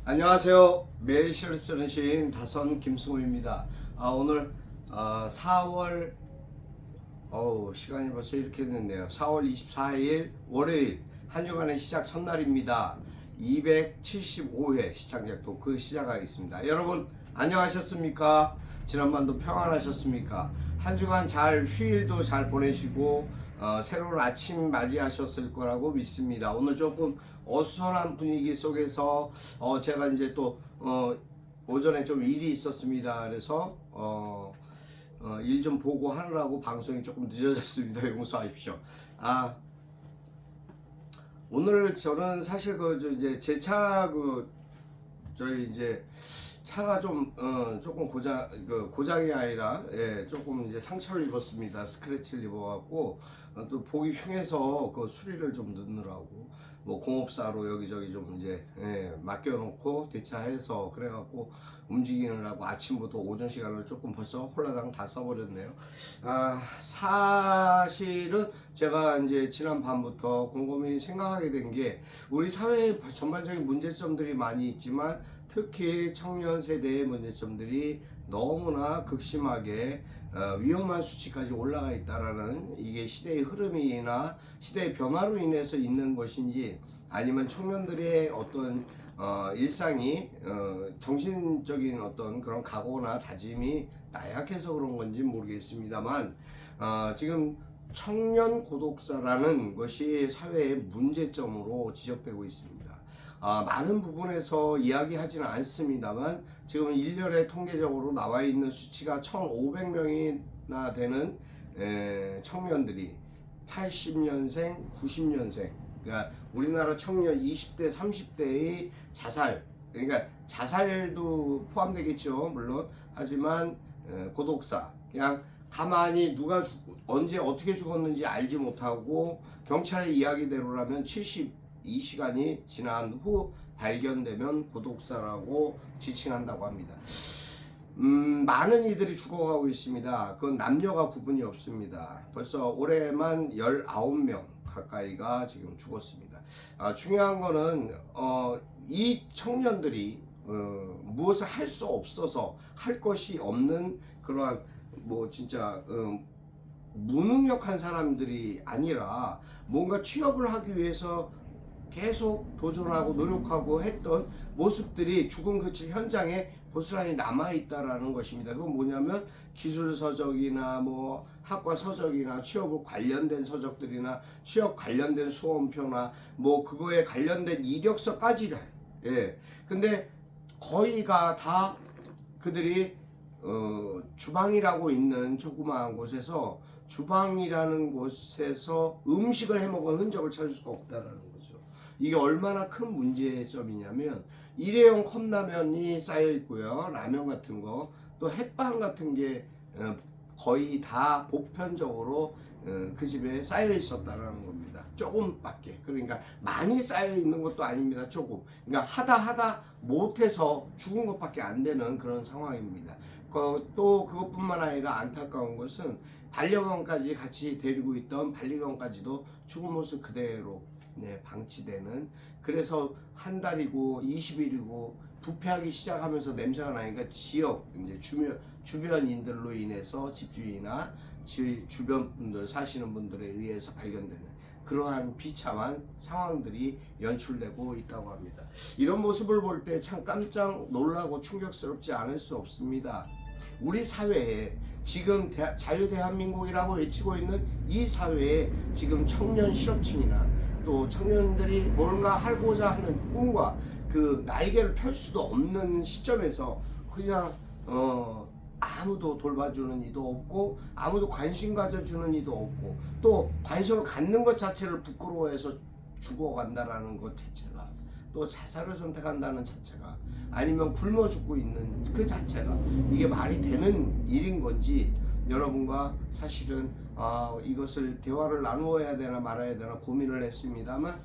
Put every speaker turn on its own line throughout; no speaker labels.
안녕하세요. 매일 시를 쓰는 시인 다선 김승우입니다. 오늘 4월 시간이 벌써 이렇게 됐네요. 4월 24일 월요일 한 주간의 시작 첫날입니다. 275회 시창작 토크 시작하겠습니다. 여러분 안녕하셨습니까? 지난번도 평안하셨습니까? 한 주간 잘 휴일도 잘 보내시고 새로운 아침 맞이하셨을 거라고 믿습니다. 오늘 조금 어수선한 분위기 속에서 제가 이제 또 오전에 좀 일이 있었습니다. 그래서 일 좀 보고 하느라고 방송이 조금 늦어졌습니다. 용서하십시오. 오늘 저는 사실 이제 제 차 저희 이제 차가 좀 조금 고장이 아니라 조금 이제 상처를 입었습니다. 스크래치를 입어갖고 또 보기 흉해서 그 수리를 좀 넣느라고 뭐 공업사로 여기저기 좀 이제 맡겨놓고 대차해서 그래갖고 움직이느라고 아침부터 오전 시간을 조금 벌써 홀라당 다 써버렸네요. 사실은 제가 이제 지난 밤부터 곰곰이 생각하게 된 게 우리 사회의 전반적인 문제점들이 많이 있지만 특히 청년 세대의 문제점들이 너무나 극심하게 위험한 수치까지 올라가 있다라는, 이게 시대의 흐름이나 시대의 변화로 인해서 있는 것인지 아니면 청년들의 어떤 일상이 정신적인 어떤 그런 각오나 다짐이 나약해서 그런 건지 모르겠습니다만 지금 청년 고독사라는 것이 사회의 문제점으로 지적되고 있습니다. 많은 부분에서 이야기하지는 않습니다만 지금 1년에 통계적으로 나와 있는 수치가 1,500명이나 되는 청년들이 80년생, 90년생, 그러니까 우리나라 청년 20대, 30대의 자살, 그러니까 자살도 포함되겠죠, 물론. 하지만 고독사, 그냥 가만히 누가 언제 어떻게 죽었는지 알지 못하고 경찰의 이야기대로라면 72시간이 지난 후 발견되면 고독사라고 지칭한다고 합니다. 많은 이들이 죽어가고 있습니다. 그건 남녀가 구분이 없습니다. 벌써 올해만 19명 가까이가 지금 죽었습니다. 중요한 거는 이 청년들이 무엇을 할 수 없어서, 할 것이 없는 그러한 뭐 진짜 무능력한 사람들이 아니라 뭔가 취업을 하기 위해서 계속 도전하고 노력하고 했던 모습들이 죽은 그 현장에 고스란히 남아있다라는 것입니다. 그건 뭐냐면 기술 서적이나 뭐 학과 서적이나 취업 관련된 서적들이나 취업 관련된 수험표나 뭐 그거에 관련된 이력서까지다. 근데 거의가 다 그들이 주방이라고 있는 조그마한 곳에서, 주방이라는 곳에서 음식을 해먹은 흔적을 찾을 수가 없다라는 거죠. 이게 얼마나 큰 문제점이냐면 일회용 컵라면이 쌓여 있고요, 라면 같은 거, 또 햇반 같은 게 거의 다 보편적으로 그 집에 쌓여 있었다라는 겁니다. 조금밖에. 그러니까 많이 쌓여 있는 것도 아닙니다. 조금. 그러니까 하다 못해서 죽은 것밖에 안 되는 그런 상황입니다. 또 그것뿐만 아니라 안타까운 것은 반려견까지 같이 데리고 있던 반려견까지도 죽은 모습 그대로 방치되는, 그래서 한 달이고 20일이고 부패하기 시작하면서 냄새가 나니까 지역, 이제 주변인들로 인해서 집주인이나 주변 분들, 사시는 분들에 의해서 발견되는 그러한 비참한 상황들이 연출되고 있다고 합니다. 이런 모습을 볼 때 참 깜짝 놀라고 충격스럽지 않을 수 없습니다. 우리 사회에 지금 자유대한민국이라고 외치고 있는 이 사회에 지금 청년 실업층이나 또 청년들이 뭔가 하고자 하는 꿈과 그 날개를 펼 수도 없는 시점에서 그냥 아무도 돌봐주는 이도 없고 아무도 관심 가져주는 이도 없고 또 관심을 갖는 것 자체를 부끄러워해서 죽어간다라는 것 자체가, 또 자살을 선택한다는 자체가, 아니면 굶어 죽고 있는 그 자체가 이게 말이 되는 일인 건지 여러분과 사실은 이것을 대화를 나누어야 되나 말아야 되나 고민을 했습니다만,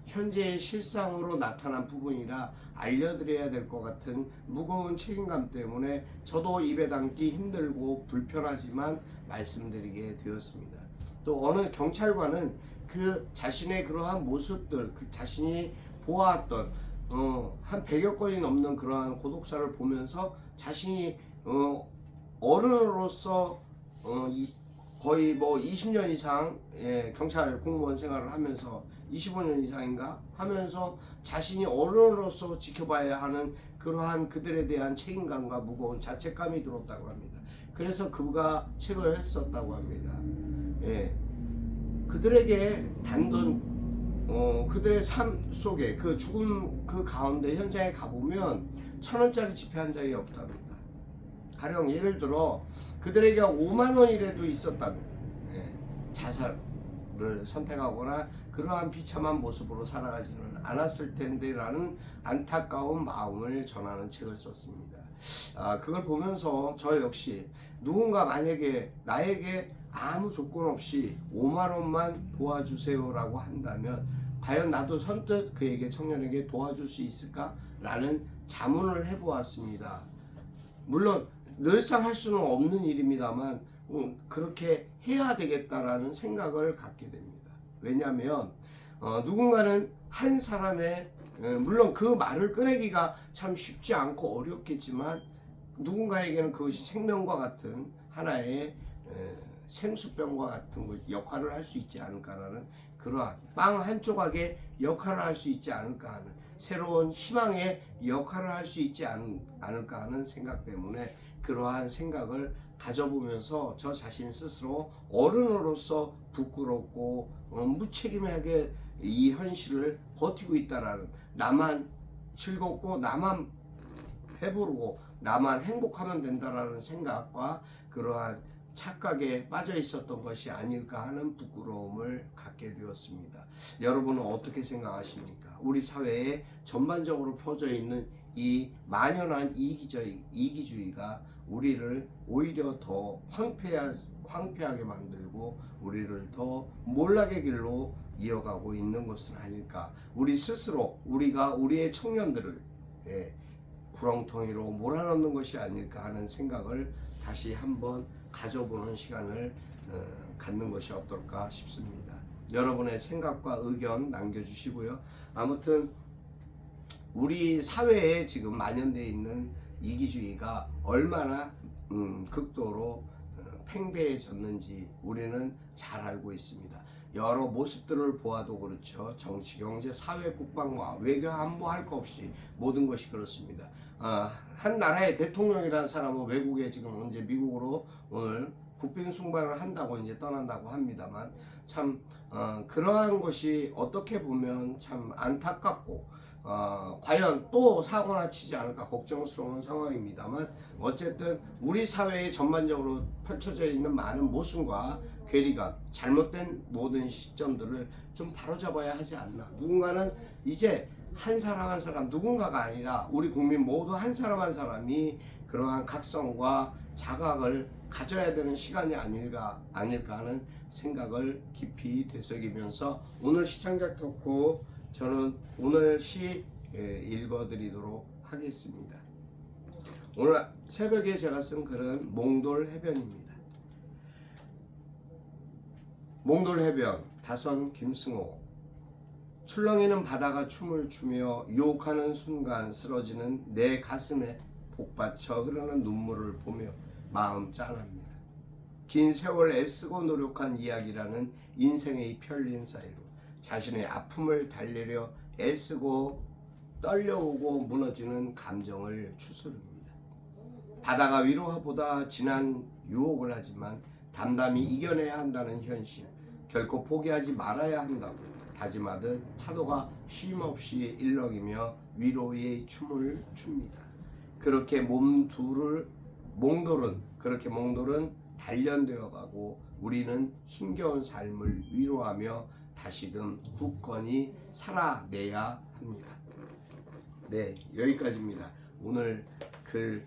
현재의 실상으로 나타난 부분이라 알려드려야 될 것 같은 무거운 책임감 때문에 저도 입에 담기 힘들고 불편하지만 말씀드리게 되었습니다. 또 어느 경찰관은 그 자신의 그러한 모습들, 그 자신이 보았던 한 100여 건이 넘는 그러한 고독사를 보면서 자신이 어른으로서 거의 뭐 20년 이상 경찰 공무원 생활을 하면서 25년 이상인가 하면서 자신이 어른으로서 지켜봐야 하는 그러한 그들에 대한 책임감과 무거운 자책감이 들었다고 합니다. 그래서 그가 책을 썼다고 합니다. 그들에게 단돈 그들의 삶 속에 그 죽음 그 가운데 현장에 가보면 1,000원짜리 지폐 한 장이 없답니다. 가령 예를 들어 그들에게 5만 원이라도 있었다면 자살을 선택하거나 그러한 비참한 모습으로 살아가지는 않았을 텐데 라는 안타까운 마음을 전하는 책을 썼습니다. 그걸 보면서 저 역시 누군가 만약에 나에게 아무 조건 없이 5만 원만 도와주세요 라고 한다면 과연 나도 선뜻 그에게 청년에게 도와줄 수 있을까? 라는 자문을 해보았습니다. 물론 늘상 할 수는 없는 일입니다만 그렇게 해야 되겠다라는 생각을 갖게 됩니다. 왜냐하면 누군가는 한 사람의 물론 그 말을 꺼내기가 참 쉽지 않고 어렵겠지만 누군가에게는 그것이 생명과 같은 하나의 생수병과 같은 역할을 할 수 있지 않을까라는 그러한 빵 한 조각의 역할을 할 수 있지 않을까 하는 새로운 희망의 역할을 할 수 있지 않을까 하는 생각 때문에 그러한 생각을 가져보면서 저 자신 스스로 어른으로서 부끄럽고 무책임하게 이 현실을 버티고 있다라는 나만 즐겁고 나만 배부르고 나만 행복하면 된다라는 생각과 그러한 착각에 빠져 있었던 것이 아닐까 하는 부끄러움을 갖게 되었습니다. 여러분은 어떻게 생각하십니까? 우리 사회에 전반적으로 퍼져 있는 이 만연한 이기주의가 우리를 오히려 더 황폐하게 만들고 우리를 더 몰락의 길로 이어가고 있는 것은 아닐까. 우리 스스로 우리가 우리의 청년들을 구렁텅이로 몰아넣는 것이 아닐까 하는 생각을 다시 한번 가져보는 시간을 갖는 것이 어떨까 싶습니다. 여러분의 생각과 의견 남겨주시고요. 아무튼 우리 사회에 지금 만연되어 있는 이기주의가 얼마나 극도로 팽배해졌는지 우리는 잘 알고 있습니다. 여러 모습들을 보아도 그렇죠. 정치, 경제, 사회, 국방과 외교, 안보 할 거 없이 모든 것이 그렇습니다. 한 나라의 대통령이라는 사람은 외국에 지금 이제 미국으로 오늘 국빈 순방을 한다고 이제 떠난다고 합니다만 참 그러한 것이 어떻게 보면 참 안타깝고 과연 또 사고나 치지 않을까 걱정스러운 상황입니다만 어쨌든 우리 사회에 전반적으로 펼쳐져 있는 많은 모순과 괴리감, 잘못된 모든 시점들을 좀 바로잡아야 하지 않나. 누군가는 이제 한 사람 한 사람 누군가가 아니라 우리 국민 모두 한 사람 한 사람이 그러한 각성과 자각을 가져야 되는 시간이 아닐까 하는 생각을 깊이 되새기면서 오늘 시창작 토크 저는 오늘 시 읽어드리도록 하겠습니다. 오늘 새벽에 제가 쓴 글은 몽돌 해변입니다. 몽돌 해변 다선 김승호. 출렁이는 바다가 춤을 추며 유혹하는 순간 쓰러지는 내 가슴에 복받쳐 흐르는 눈물을 보며 마음 짠합니다. 긴 세월 애쓰고 노력한 이야기라는 인생의 편린 사이로 자신의 아픔을 달래려 애쓰고 떨려오고 무너지는 감정을 추스릅니다. 바다가 위로보다 진한 유혹을 하지만 담담히 이겨내야 한다는 현실, 결코 포기하지 말아야 한다고 다짐하듯 파도가 쉼없이 일렁이며 위로의 춤을 춥니다. 그렇게 몽돌은 단련되어 가고 우리는 힘겨운 삶을 위로하며 다시금 굳건히 살아내야 합니다. 네, 여기까지입니다. 오늘 글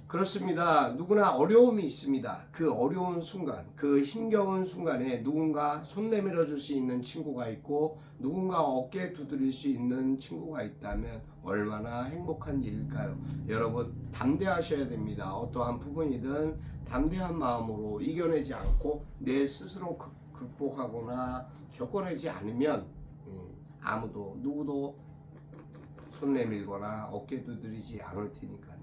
그렇습니다. 누구나 어려움이 있습니다. 그 어려운 순간, 그 힘겨운 순간에 누군가 손 내밀어 줄 수 있는 친구가 있고 누군가 어깨 두드릴 수 있는 친구가 있다면 얼마나 행복한 일일까요? 여러분 담대하셔야 됩니다. 어떠한 부분이든 담대한 마음으로 이겨내지 않고 내 스스로 극복하거나 겪어내지 않으면 누구도 손 내밀거나 어깨 두드리지 않을 테니까요.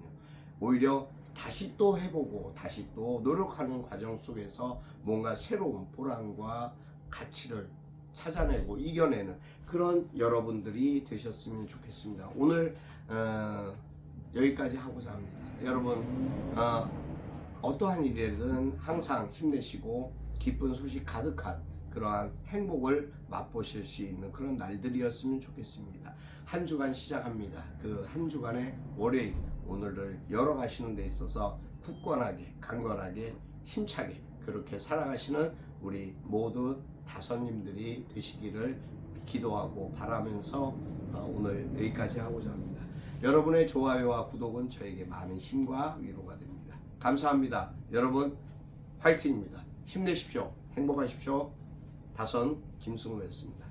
오히려 다시 또 해보고 다시 또 노력하는 과정 속에서 뭔가 새로운 보람과 가치를 찾아내고 이겨내는 그런 여러분들이 되셨으면 좋겠습니다. 오늘 여기까지 하고자 합니다. 여러분 어떠한 일이든 항상 힘내시고 기쁜 소식 가득한 그러한 행복을 맛보실 수 있는 그런 날들이었으면 좋겠습니다. 한 주간 시작합니다. 그 한 주간의 월요일 오늘을 열어가시는 데 있어서 굳건하게 강건하게 힘차게 그렇게 살아가시는 우리 모두 다섯님들이 되시기를 기도하고 바라면서 오늘 여기까지 하고자 합니다. 여러분의 좋아요와 구독은 저에게 많은 힘과 위로가 됩니다. 감사합니다. 여러분 화이팅입니다. 힘내십시오. 행복하십시오. 다선 김승우였습니다.